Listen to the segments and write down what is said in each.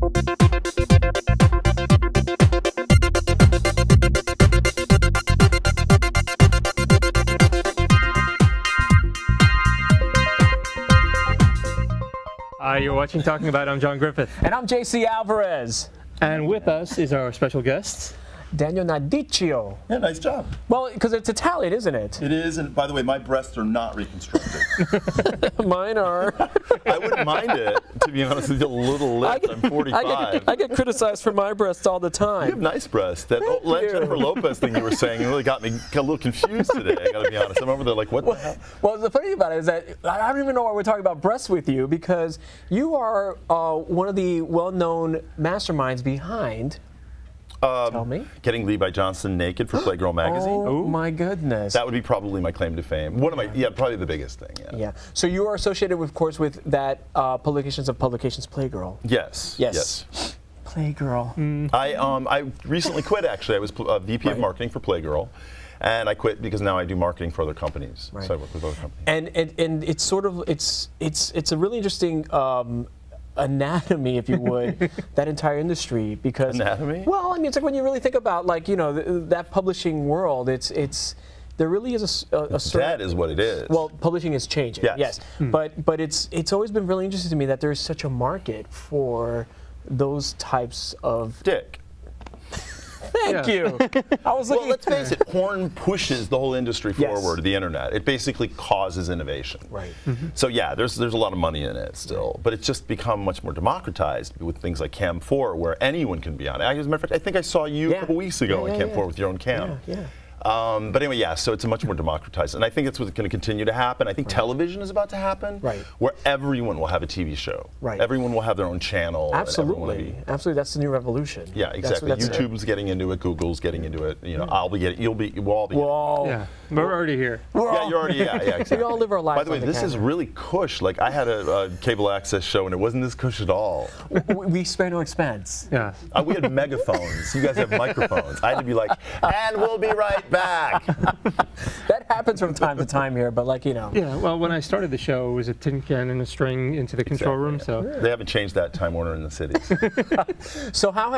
You're watching Talking About. I'm John Griffith. And I'm JC Alvarez. And with us is our special guest, Daniel Nardicio. Yeah, nice job. Well, because it's Italian, isn't it? It is, and by the way, my breasts are not reconstructed. Mine are. I wouldn't mind it, to be honest with you, a little lift. I'm 45. I get criticized for my breasts all the time. You have nice breasts. That Jennifer Lopez thing you were saying really got me a little confused today, I gotta be honest. I'm over there like, what the hell? Well, the funny thing about it is that I don't even know why we're talking about breasts with you, because you are one of the well-known masterminds behind tell me. Getting Levi Johnson naked for Playgirl magazine. Oh my goodness. That would be probably my claim to fame. One of my, probably the biggest thing. Yeah. So you are associated, of course, with that Publications Playgirl. Yes. Yes. Playgirl. I recently quit. Actually, I was VP of marketing for Playgirl. And I quit because now I do marketing for other companies. Right. So I work with other companies. And it's sort of it's a really interesting anatomy, if you would, that entire industry, because anatomy. Well, I mean, it's like when you really think about, like, you know, that publishing world. It's there really is a certain, that is what it is. Well, publishing is changing. Yes. But it's always been really interesting to me that there's such a market for those types of dick. Thank you. I was looking. Well, let's face it, porn pushes the whole industry forward, the internet. It basically causes innovation. Right. So yeah, there's a lot of money in it still, but it's just become much more democratized with things like Cam 4, where anyone can be on it. As a matter of fact, I think I saw you a couple weeks ago on Cam 4 with your own cam. But anyway, yeah, so it's a much more democratized, and I think that's what's going to continue to happen. I think television is about to happen, where everyone will have a TV show. Everyone will have their own channel. Absolutely, absolutely. That's the new revolution. Yeah, exactly. YouTube's getting into it. Google's getting into it. You know, I'll be getting. We'll all be. Yeah, we're already here. Yeah, you're already. Yeah, exactly. We all live our lives. By the way, this is really cush. Like, I had a cable access show, and it wasn't this cush at all. We spare no expense. Yeah. We had megaphones. You guys have microphones. I had to be like, and we'll be right back. That happens from time to time here, but, like, you know. Yeah, well, when I started the show, it was a tin can and a string into the control room. So they haven't changed that, Time Warner in the cities. So how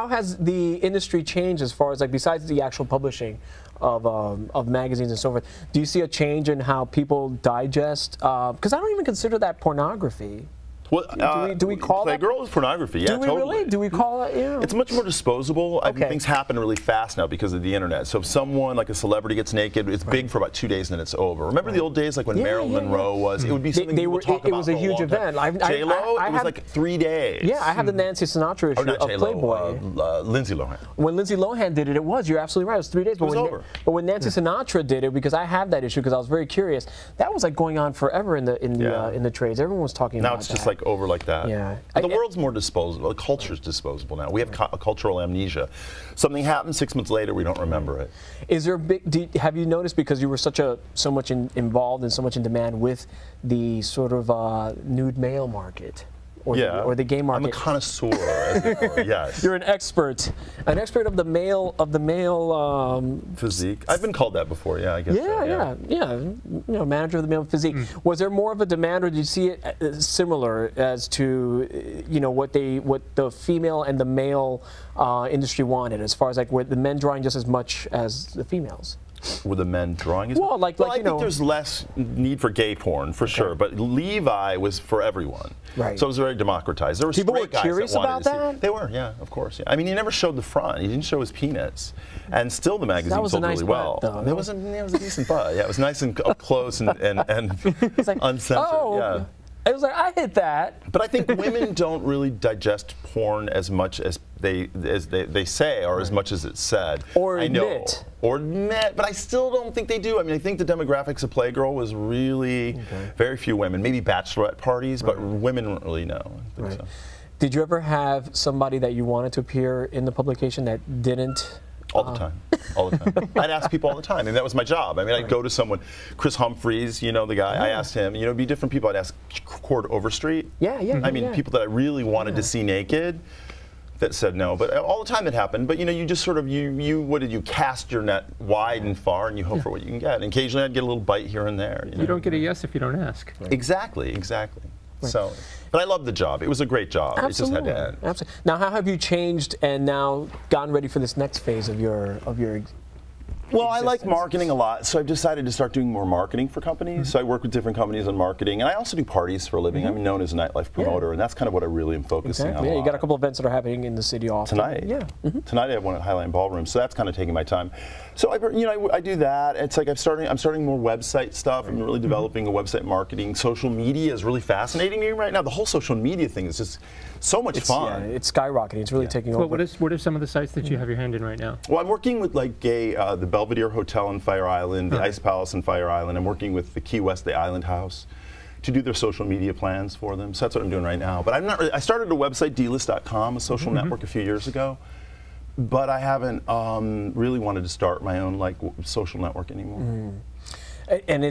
has the industry changed as far as, like, besides the actual publishing of magazines and so forth? Do you see a change in how people digest? Because I don't even consider that pornography. Well, do we call that? Playgirl is pornography, yeah, totally. Do we really? Do we call it, It's much more disposable. I mean, things happen really fast now because of the internet. So if someone, like a celebrity, gets naked, it's big for about 2 days and then it's over. Remember the old days, like when Marilyn Monroe was? It would be something people talk about. It was a huge event. J-Lo, it was like 3 days. Yeah, I have the Nancy Sinatra issue of Playboy. Lindsay Lohan. When Lindsay Lohan did it, it was. You're absolutely right. It was 3 days. It was over. But when Nancy Sinatra did it, because I have that issue, because I was very curious, that was like going on forever in the trades. Everyone was talking about that. Now it's just like over like that. Yeah. But the world's more disposable. The culture's disposable now. We have cultural amnesia. Something happens 6 months later, we don't remember it. Is there have you noticed, because you were so much involved and so much in demand with the sort of nude male market? Or the gay market. I'm a connoisseur, as it were. Yes. You're an expert of the male physique. I've been called that before. Yeah, I guess. Yeah. You know, manager of the male physique. Was there more of a demand, or did you see it similar as to, you know, what the female and the male industry wanted, as far as, like, were the men drawing just as much as the females? Were the men drawing? Well, I think there's less need for gay porn, for sure, but Levi was for everyone. Right. So it was very democratized. There were people were guys curious that wanted about to see. that? They were, yeah, of course. Yeah. I mean, he never showed the front. He didn't show his penis. And still the magazine sold really well. It was a decent butt. Yeah, it was nice and up close and it's like, uncensored. Oh. Yeah. It was like, I hit that. But I think women don't really digest porn as much as they say, or as much as it's said. Or admit. Or admit, but I still don't think they do. I mean, I think the demographics of Playgirl was really very few women. Maybe bachelorette parties, but women don't really know. I think so. Did you ever have somebody that you wanted to appear in the publication that didn't? All the time. All the time. I'd ask people all the time, and that was my job. I mean, I'd go to someone, Chris Humphreys, you know, the guy, I asked him, you know, it'd be different people. I'd ask Cord Overstreet. I mean, people that I really wanted to see naked that said no. But all the time it happened. But, you know, you just sort of, what did you cast your net wide and far, and you hope for what you can get. And occasionally I'd get a little bite here and there. You don't get a yes if you don't ask. Exactly, exactly. So, but I love the job. It was a great job. Absolutely. It just had to end. Absolutely. Now, how have you changed and now gotten ready for this next phase of your Well, I like marketing a lot, so I've decided to start doing more marketing for companies. So I work with different companies on marketing, and I also do parties for a living. I'm known as a nightlife promoter, and that's kind of what I really am focusing on. Yeah, you got a couple events that are happening in the city often. Tonight. Yeah. Tonight I have one at Highline Ballroom, so that's kind of taking my time. So I do that. It's like I'm starting more website stuff. I'm really developing a website marketing. Social media is really fascinating me right now. The whole social media thing is just so much fun. Yeah, it's skyrocketing. It's really taking over. What are some of the sites that you have your hand in right now? Well, I'm working with like the Belvedere Hotel in Fire Island, the Ice Palace in Fire Island. I'm working with the Key West, the Island House, to do their social media plans for them. So that's what I'm doing right now. But I'm not. I started a website, dlist.com, a social network, a few years ago. But I haven't really wanted to start my own like social network anymore. And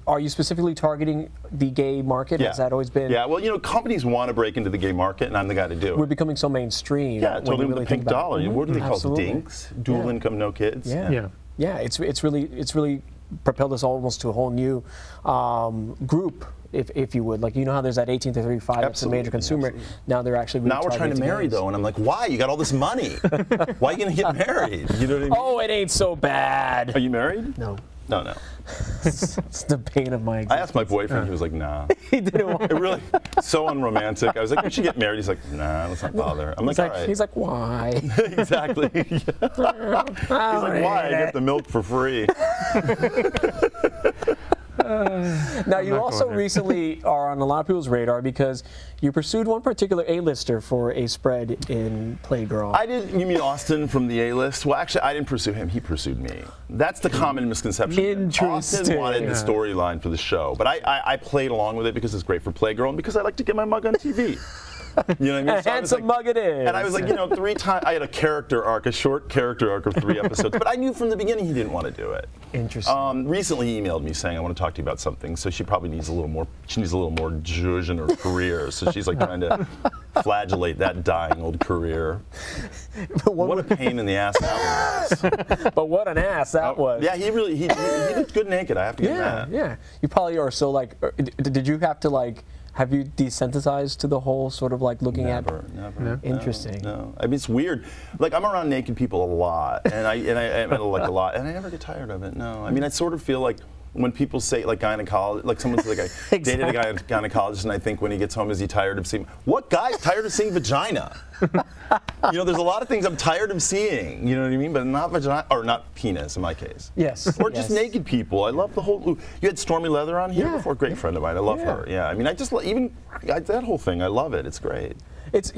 are you specifically targeting the gay market? Yeah. Has that always been? Yeah, well, companies want to break into the gay market, and I'm the guy to do it. We're becoming so mainstream. Yeah, totally with the pink dollar. What do they call it? Dinks? Dual income, no kids? Yeah. It's really propelled us almost to a whole new group, if you would. Like, you know how there's that 18 to 35, that's a major consumer. Absolutely. Now they're actually really now we're trying to marry, though, and I'm like, why? You got all this money. Why are you going to get married? You know what I mean? Oh, it ain't so bad. Are you married? No. No. It's the pain of my existence. I asked my boyfriend, he was like, nah. He didn't want it really, so unromantic. I was like, we should get married. He's like, nah, let's not bother. I'm like, all right. He's like, why? Exactly. He's like, why? I get the milk for free. Now, you also recently are on a lot of people's radar because you pursued one particular A-lister for a spread in Playgirl. I didn't. You mean Austin from the A-list? Well, actually, I didn't pursue him. He pursued me. That's the common misconception. Interesting. Austin wanted the storyline for the show, but I played along with it because it's great for Playgirl and because I like to get my mug on TV. You know what I mean? A handsome mug it is. And I was like, 3 times, I had a character arc, a short character arc of 3 episodes, but I knew from the beginning he didn't want to do it. Interesting. Recently he emailed me saying, I want to talk to you about something, so she probably needs a little more, zhuzh in her career, so she's like trying to flagellate that dying old career. What a pain in the ass that was. But what an ass that was. Yeah, he looked good naked, I have to get that. Yeah. You probably are so like, did you have to like, have you desensitized to the whole sort of like looking at? Never. Interesting. No. I mean, it's weird. Like, I'm around naked people a lot, and I like a lot, and I never get tired of it. No. I mean, I sort of feel like when people say like gynecologist, like someone says like I dated a gynecologist, and I think when he gets home, is he tired of seeing? What guy's tired of seeing vagina? There's a lot of things I'm tired of seeing. You know what I mean? But not vagina or not penis in my case. Yes. Or just naked people. I love the whole. You had Stormy Leather on here before. Great friend of mine. I love her. Yeah. I mean, I just that whole thing. I love it. It's great. It's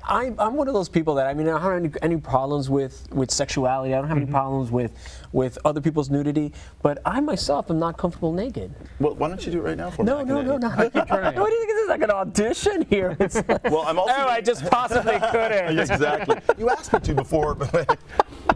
I'm one of those people that I don't have any problems with sexuality. I don't have any problems with other people's nudity, but I myself am not comfortable naked. Well, why don't you do it right now for me? No. What do you think? This is like an audition here. Well, I'm also. Oh, I just possibly couldn't. Exactly. You asked me to before, but.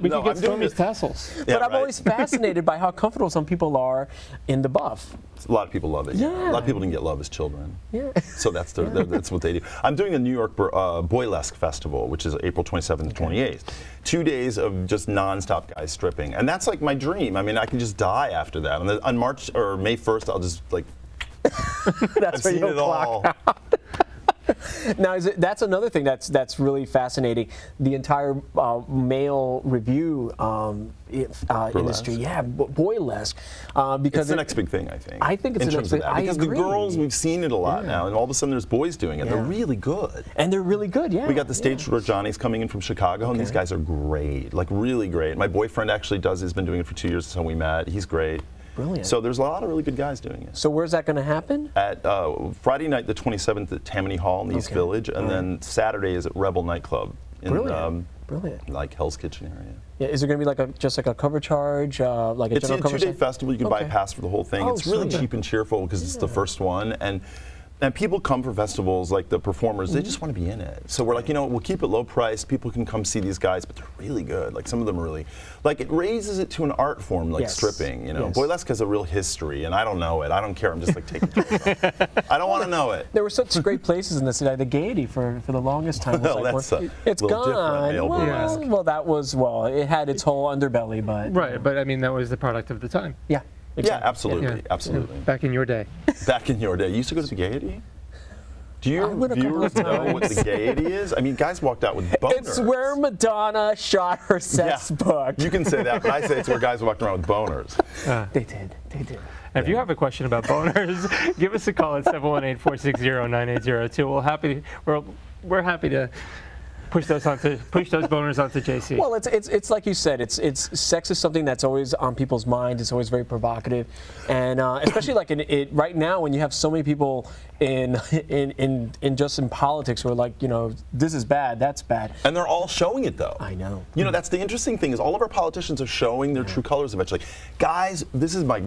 We could get Stormy's tassels. Yeah, but I'm always fascinated by how comfortable some people are in the buff. A lot of people love it. Yeah. A lot of people didn't get love as children. Yeah. So that's that's what they do. I'm doing a New York Boylesque Festival, which is April 27th to 28th. 2 days of just nonstop guys stripping, and that's like my dream. I mean, I can just die after that. On March or May 1st, I'll just like. That's I've seen it all. Now, that's another thing that's really fascinating. The entire male review industry, boylesque, because it's the next big thing, I think. I think it's the next big thing. Because the girls, we've seen it a lot now, and all of a sudden there's boys doing it. They're really good. And they're really good, We got the stage where Johnny's coming in from Chicago, and these guys are great, like really great. My boyfriend actually has been doing it for 2 years, that's how we met. He's great. Brilliant. So there's a lot of really good guys doing it. So where's that going to happen? At Friday night, the 27th at Tammany Hall in the East Village, and then Saturday is at Rebel Nightclub in Brilliant. like Hell's Kitchen area. Yeah, is there going to be like just a cover charge, like a general cover? It's a 2-day festival. You can buy a pass for the whole thing. It's really cheap and cheerful because it's the first one, and people come for festivals, like the performers, they just want to be in it. So we're like, we'll keep it low price. People can come see these guys, but they're really good. Like some of them are really, like it raises it to an art form, like stripping. Boylesque has a real history, and I don't know it. I don't care. I'm just like taking pictures. I don't want to know it. There were such great places in the city. The Gaiety for the longest time. Well, that's it's gone. Well, it had its whole underbelly, but right. But I mean, that was the product of the time. Yeah. Exactly. Yeah, absolutely, absolutely. Back in your day. Back in your day. You used to go to the Gaiety? Do your viewers know what the gaiety is? I mean, guys walked out with boners. It's where Madonna shot her sex book. You can say that, but I say it's where guys walked around with boners. They did. They did. If you have a question about boners, give us a call at 718-460-9802. We're happy to push those boners onto JC. Well, it's like you said. It's sex is something that's always on people's minds. It's always very provocative, and especially like right now when you have so many people in politics who are like, you know, this is bad, that's bad, and they're all showing it though. I know. You know, that's the interesting thing is all of our politicians are showing their true colors eventually. Guys, this is my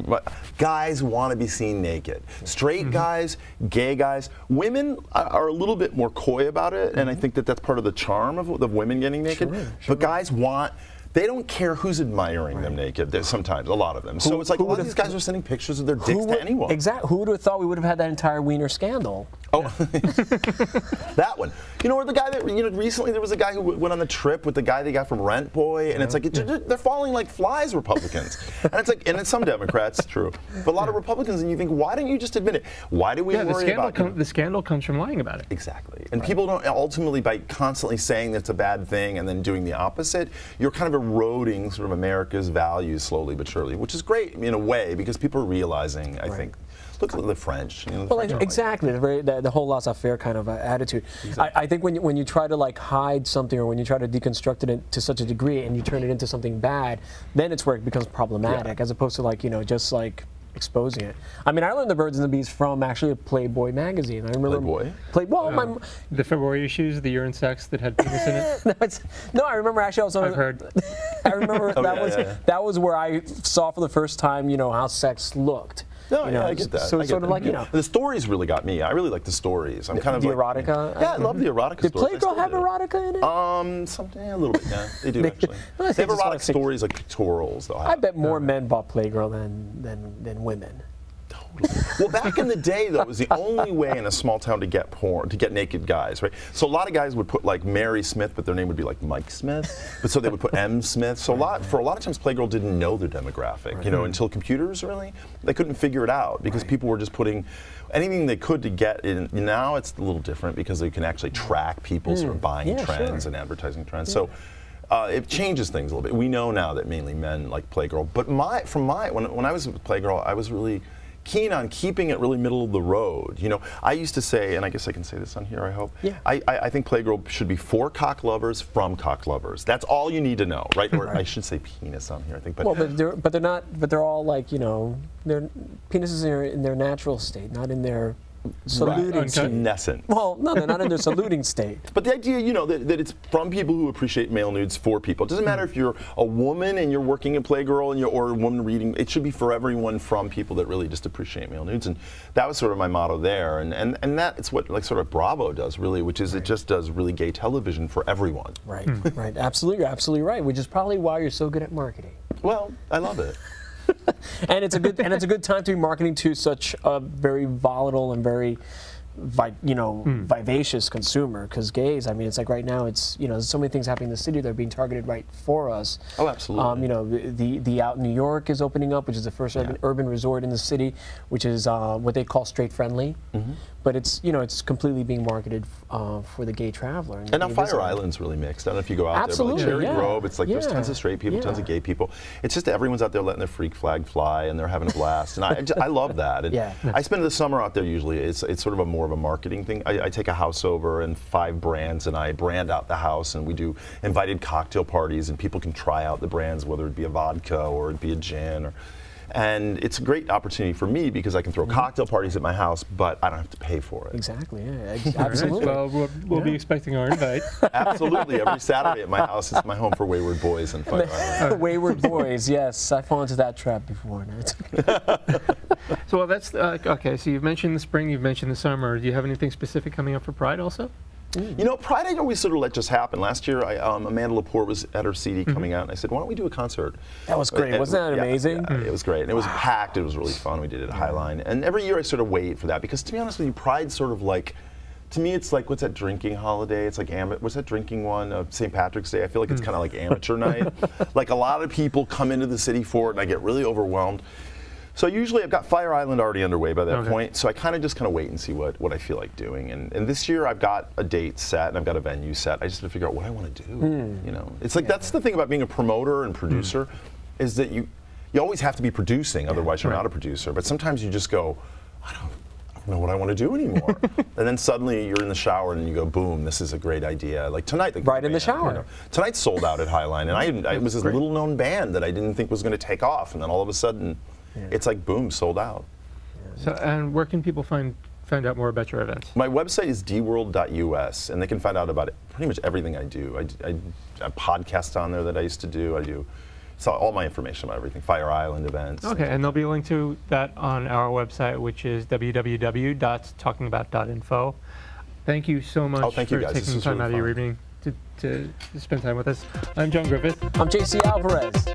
guys want to be seen naked. Straight guys, gay guys, women are a little bit more coy about it, and I think that that's part of the charm of the women getting naked. Sure. But guys they don't care who's admiring them naked. There's sometimes, a lot of them. So it's like a lot of these guys are sending pictures of their dicks to anyone. Exactly. Who would have thought we would have had that entire wiener scandal? Oh, that one. You know, or the guy that, you know, recently there was a guy who went on the trip with the guy they got from Rent Boy, and it's like, they're falling like flies, Republicans. And it's like, and it's some Democrats, true, but a lot of Republicans, and you think, why don't you just admit it? Why do we worry about it? The scandal comes from lying about it. Exactly. And people don't, ultimately, by constantly saying that it's a bad thing and then doing the opposite, you're kind of eroding sort of America's values slowly but surely, which is great in a way because people are realizing, I think. Look at the French. You know, the French exactly, the whole laissez-faire kind of attitude. Exactly. I think when you try to like hide something or when you try to deconstruct it to such a degree and you turn it into something bad, then it's where it becomes problematic, as opposed to like, you know, just like exposing it. I mean, I learned the birds and the bees from actually a Playboy magazine. I remember Playboy? The February issues, the urine sex that had penis in it. No, I remember actually. I've heard. I remember that was where I saw for the first time, you know, how sex looked. No, you know, I get that. So it's sort of like, you know. The stories really got me. I really like the stories. I'm kind of the like, erotica? Yeah, I love the erotica Did stories. Playgirl have erotica in it? Something, a little bit, yeah. They do, actually. They have erotic stories like pictorials, though. I bet more men bought Playgirl than women. Well, back in the day, though, it was the only way in a small town to get porn, to get naked guys, right? So a lot of guys would put like Mary Smith, but their name would be like Mike Smith. But so they would put M Smith. So for a lot of times, Playgirl didn't know their demographic, you know, until computers really, they couldn't figure it out because people were just putting anything they could to get in. Now it's a little different because they can actually track people's sort of buying trends and advertising trends. So. It changes things a little bit. We know now that mainly men like Playgirl, but when I was with Playgirl, I was really keen on keeping it really middle of the road. You know, I used to say, and I guess I can say this on here, I hope. Yeah. I think Playgirl should be for cock lovers from cock lovers. That's all you need to know, right? Or I should say penis on here, I think. But well, but they're not. But they're all like, you know, their penises are in their natural state, not in their saluting state. Well, no, they're not in their saluting state. But the idea, you know, that it's from people who appreciate male nudes for people. It doesn't matter if you're a woman and you're working at Playgirl or a woman reading. It should be for everyone from people that really just appreciate male nudes. And that was sort of my motto there. And that's what like sort of Bravo does really, which is it just does really gay television for everyone. Right, right. Absolutely, you're absolutely right. Which is probably why you're so good at marketing. Well, I love it. And it's a good time to be marketing to such a very volatile and very vivacious consumer, because gays, I mean, it's like right now, it's, you know, there's so many things happening in the city that are being targeted right for us. Oh, absolutely. You know, the Out in New York is opening up, which is the first urban resort in the city, which is what they call straight friendly. But it's, you know, it's completely being marketed for the gay traveler. And now Fire Island's really mixed. I don't know if you go out there, but like Cherry Grove, it's like there's tons of straight people, tons of gay people. It's just everyone's out there letting their freak flag fly, and they're having a blast. And I love that. And I spend the summer out there usually. It's sort of more of a marketing thing. I take a house over and 5 brands, and I brand out the house, and we do invited cocktail parties, and people can try out the brands, whether it be a vodka or it be a gin. And it's a great opportunity for me because I can throw cocktail parties at my house, but I don't have to pay for it. Exactly, yeah, absolutely. Right. Well, we'll be expecting our invite. Absolutely, every Saturday at my house. It's my home for wayward boys and Fire Island. Wayward boys, yes. I've fallen into that trap before. So well, that's, okay, so you've mentioned the spring, you've mentioned the summer. Do you have anything specific coming up for Pride also? You know, Pride I always sort of let just happen. Last year, Amanda Lepore was at her CD coming out, and I said, why don't we do a concert? That was great. Wasn't that amazing? Yeah, it was great. And it was packed. It was really fun. We did it at Highline. And every year I sort of wait for that because, to be honest with you, Pride's sort of like, to me, it's like, what's that drinking holiday? It's like, what's that drinking one? St. Patrick's Day. I feel like it's kind of like amateur night. Like a lot of people come into the city for it, and I get really overwhelmed. So usually I've got Fire Island already underway by that point, so I kind of wait and see what I feel like doing. And this year I've got a date set and I've got a venue set. I just have to figure out what I want to do. You know, it's like that's the thing about being a promoter and producer, is that you always have to be producing, otherwise you're not a producer. But sometimes you just go, I don't know what I want to do anymore. And then suddenly you're in the shower and you go, boom, this is a great idea. Like tonight, right in the shower. You know, tonight's sold out at Highline, and it was this little known band that I didn't think was going to take off, and then all of a sudden, it's like boom, sold out. So, and where can people find out more about your events? My website is dworld.us, and they can find out about pretty much everything I do. I have podcasts on there that I used to do. I do. So all my information about everything, Fire Island events. Okay, and there'll be a link to that on our website, which is www.talkingabout.info. Thank you so much for taking the time out of your evening to spend time with us. I'm John Griffith. I'm JC Alvarez.